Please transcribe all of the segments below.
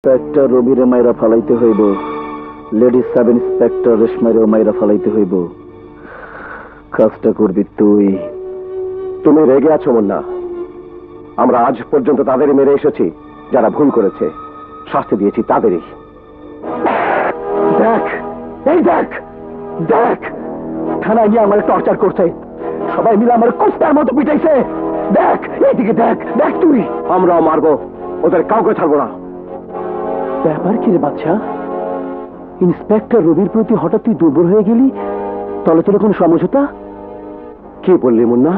Inspector রবিরে মাইরা ফালাইতে হইব, lady sub inspector রেশমাইরেও মাইরা ফালাইতে হইব। কাজটা করবি তুই। তুমি রেগে আছো মুন্না? আমরা আজ পর্যন্ত তাদেরই মেরে এসেছি যারা ভুল করেছে, শাস্তি দিয়েছি তাদেরই। দেখ, এই দেখ দেখ, থানায় গিয়ে আমার টর্চার করছে, সবাই মিলে আমার কুস্তার মতো পিটাইছে। দেখ, এইদিকে দেখ, দেখ তুই। আমরাও মারবো, ওদের কাউকে ছাড়বো না। ব্যাপার কি রে বাচ্চা? ইন্সপেক্টর রবির প্রতি হঠাৎ তুই দুর্বল হয়ে গেলি? তলে তলে কোন সমঝোতা? কি বললি মুন্না?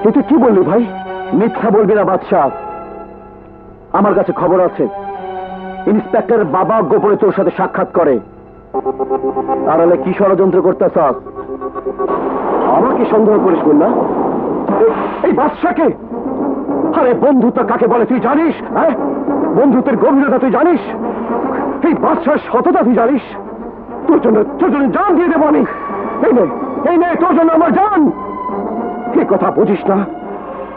এটা কি বললি ভাই? মিথ্যা বলবি না বাদশা। আমার কাছে খবর আছে ইন্সপেক্টর বাবা গোপনে তোর সাথে সাক্ষাৎ করে। আড়ালে কি ষড়যন্ত্র করতেছ? আমাকে সন্দেহ করিস মুন্না? এই বাদশাকে? আরে বন্ধুত্ব কাকে বলে তুই জানিস? হ্যাঁ, বন্ধুত্বের গভীরতা তুই জানিস? এই বাদশার সততা তুই জানিস? তোর জন্য জান দিয়ে দেবো আমি। এই নে তোর জন্য আমার জান। এই কথা বুঝিস না?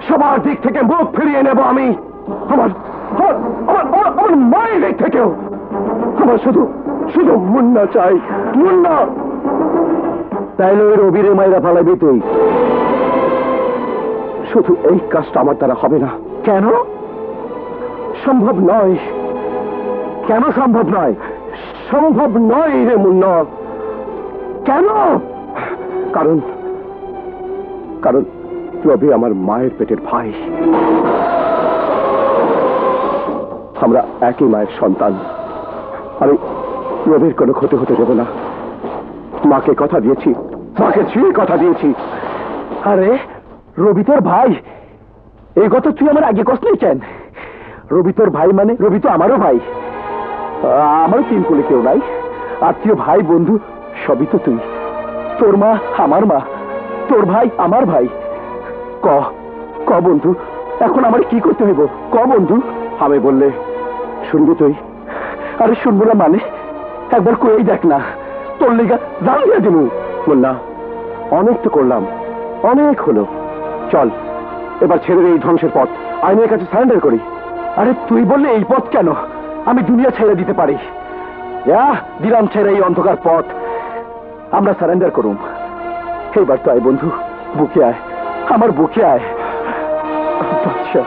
সবার দিক থেকে মুখ ফিরিয়ে নেব আমি। আমার মায়ের দিক থেকেও। আমার শুধু শুধু মুন্না চাই, মুন্না। তাইলে ওই রবিরে মাইরা ফালাইবি তুই? শুধু এই কাজটা আমার দ্বারা হবে না। কেন সম্ভব নয়? কেন সম্ভব নয়? সম্ভব নয় রে মুন্না। কেন? কারণ কারণ রবি আমার মায়ের পেটের ভাই। আমরা একই মায়ের সন্তান। আমি রবির কোনো ক্ষতি হতে দেব না। মাকে কথা দিয়েছি, মাকে ছুঁয়ে কথা দিয়েছি। আরে রবি তোর ভাই? এই কথা তুই আমার আগে কষ্ট নেই কেন? রবি তোর ভাই মানে রবি তো আমারও ভাই। আমারও তিন কোলে কেউ নাই, আত্মীয় ভাই বন্ধু সবই তো তুই। তোর মা আমার মা, তোর ভাই আমার ভাই। ক ক বন্ধু, এখন আমার কি করতে হইব? ক বন্ধু। আমি বললে শুনবি তুই? আরে শুনবো না মানে? একবার কই দেখ না, তোর লিগা জান দিয়ে দিবো। মুন্না, অনেক তো করলাম, অনেক হলো। চল এবার ছেড়ে দে এই ধ্বংসের পথ, আইনের কাছে সারেন্ডার করি। আরে তুই বললে এই পথ কেন? আমি দুনিয়া ছেড়ে দিতে পারি। যা দিলাম ছেড়ে এই অন্ধকার পথ। আমরা সারেন্ডার করুম। এইবার তো আয় বন্ধু, বুকে আয়, আমার বুকে আয়। বাদশা,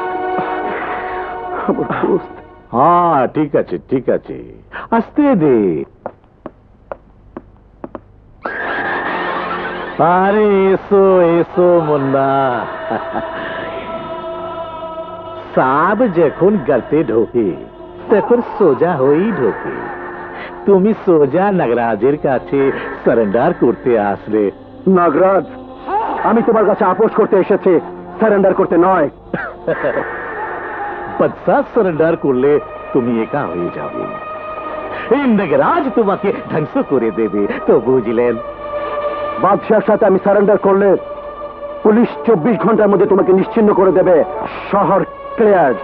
আমার দোস্ত। হ্যাঁ ঠিক আছে ঠিক আছে, আসতে দে। আরে এসো এসো মুন্না। সাপ যখন গর্তে ঢোকে তখন সোজা হয়েই ঢোকে। তুমি সোজা নাগরাজের কাছে সারেন্ডার করতে আসলে। নাগরাজ, আমি তোমার কাছে আপোষ করতে এসেছি, সারেন্ডার করতে নয়। বাদশা সারেন্ডার করলে তুমি একা হয়ে যাবে, এই নাগরাজ তোমাকে ধ্বংস করে দেবে। তো বুঝলেন? বাদশার সাথে আমি সারেন্ডার করলে পুলিশ 24 ঘন্টার মধ্যে তোমাকে নিশ্চিহ্ন করে দেবে। শহর ক্লিয়ার।